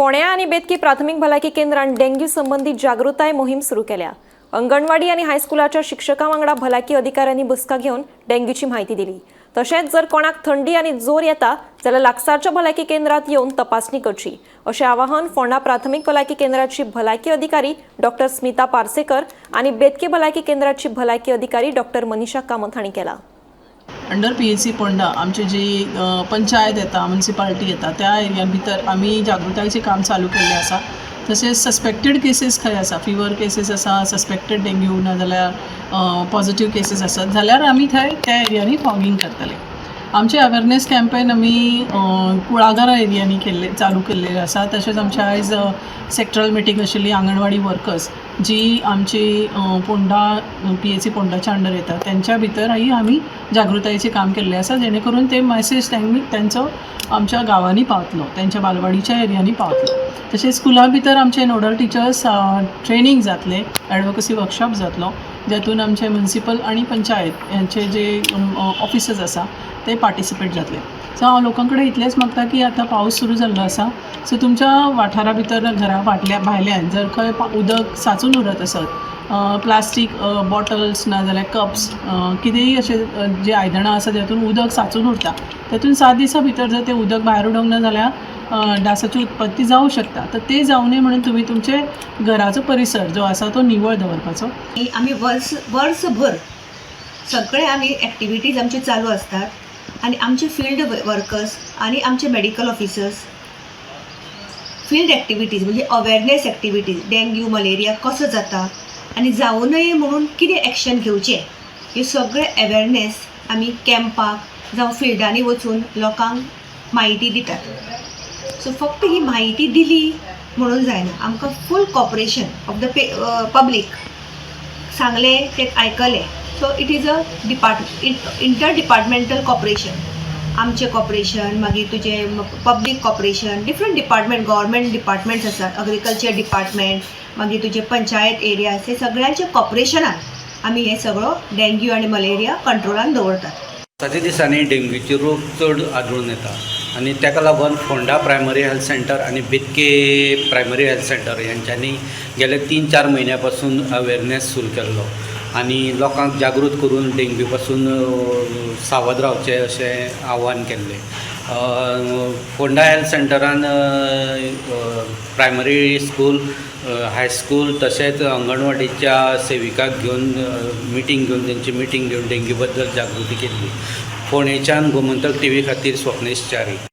फोंड्या आणि बेतकी प्राथमिक भलायकी केंद्रान डेंग्यू संबंधी जागृताय मोहीम सुरू केल्या। अंगणवाडी आणि हायस्कुलाच्या शिक्षकां वांगडा भलायकी अधिकाऱ्यांनी बसका घेवन डेंग्यूची माहिती दिली। तशेंच जर कोणाक थंडी आणि जोर येता जाल्यार लागसारच्या भलायकी केंद्रात येवन तपासणी करची अशें आवाहन फोंडा प्राथमिक भलायकी केंद्राची भलायकी अधिकारी डॉक्टर स्मिता पार्सेकर आणि बेतकी भलायकी केंद्राची भलायकी अधिकारी डॉक्टर मनीषा कामत हांणी केला। अंडर PHC पोंडा आमचे जी पंचायत येता म्युनिसिपालिटी येता त्या एरिया भितर आमी जागृतायेचें काम चालू केल्लें आसा। तशेंच सस्पेक्टेड केसीस खंय आसा, फिवर केसीस आसा, सस्पेक्टेड डेंग्यू ना जाल्यार पॉझिटिव्ह केसीस आसात जाल्यार आमी थंय त्या एरियांनी फॉगिंग करतले। आमचे अवेरनेस कॅम्पेन आमी कुळागरां एरियांनी चालू केल्ले आसा। तशेंच आमचे आयज सेक्टरल मिटींग आशिल्ली आंगणवाडी वर्कर्स जी आमची पोंडा PHC पोंडाच्या अंडर येता त्यांच्या भितरही आमी जागृतायेचें काम केल्लें आसा, जेणे करून ते मॅसेज तेंचो आमच्या गांवांनी पावतलो, त्यांच्या बालवाडीच्या एरियांनी पावतलो। तशेंच स्कुला भितर आमचे नोडल टिचर्स ट्रेनिंग जातले, एडवोकसी वर्कशॉप जातलो, जातून आमचे म्युनिसिपल आणि पंचायत यांचे जे ऑफिसर्स आसा ते पार्टिसिपेट जातले। सो हांव लोकां कडेन इतलेंच मागता की आतां पावस सुरू जाल्लो आसा, सो तुमच्या वाठारा भितर घरा भायल्यान जर खंय उदक सांचून उरत आसत, प्लास्टीक बॉटल्स ना जाल्यार कप्स कितेंय अशें जे आयदनां आसा जातून उदक सांचून उरता, तातूंत 7 दिसां भितर जर तें उदक भायर उडोवंक ना जाल्यार डासाची उत्पत्ती जावं शकता। तर ते जावं नये म्हणून तुमी तुमचे घराचो परिसर जो आसा तो निवळ दवरपाचो। आमी वर्सभर सगळे आमी एक्टिविटीज आमचे चालू असतात आणि आमचे फील्ड वर्कर्स आणि आमचे मेडिकल ऑफिसर्स फील्ड एक्टिविटीज म्हणजे अवेरनेस एक्टिविटीज डेंग्यू मलेरिया कसो जाता आणि जावं नये म्हणून कितें एक्शन घेवचें हे सगळे अवेरनेस आमी कॅम्पाक जावं फिल्डांनी वचून लोकांक म्हायती दितात। सो फक्त ही म्हायती दिली म्हणून जायना, आमकां full cooperation of the public सांगलें ते आयकलें। So it is inter departmental cooperation, आमचे कॉपरेशन मागीर तुजे public cooperation, different department government departments आसात, एग्रीकल्चर डिपार्टमेंट मागीर तुजे पंचायत एरिया हे सगळ्यांचे कॉपरेशनान आमी हे सगळो डेंग्यू आणि मलेरिया कंट्रोलान दवरतात। ताच्या दिसांनी डेंग्यूचे रोग चड आढळून येता आणि ताका लागून फोंडा प्रायमरी हेल्थ सेंटर आणि बेतके प्रायमरी हेल्थ सेंटर यांच्यांनी गेले 3-4 महिन्यां पासून अवेरनेस सुरू केल्लो आणि लोकांक जागृत करून डेंग्यू पासून सावध रावचे अशें आव्हान केल्लें। फोंडा हेल्थ सेंटरान प्रायमरी स्कूल, हायस्कूल तशेंच अंगणवाडीच्या सेविकाक घेवन मिटींग घेवन तेंची मिटींग घेवन डेंग्यू बद्दल जागृती केल्ली। फोंडेच्यान गोमंतक TV खातीर स्वप्नेश च्यारी।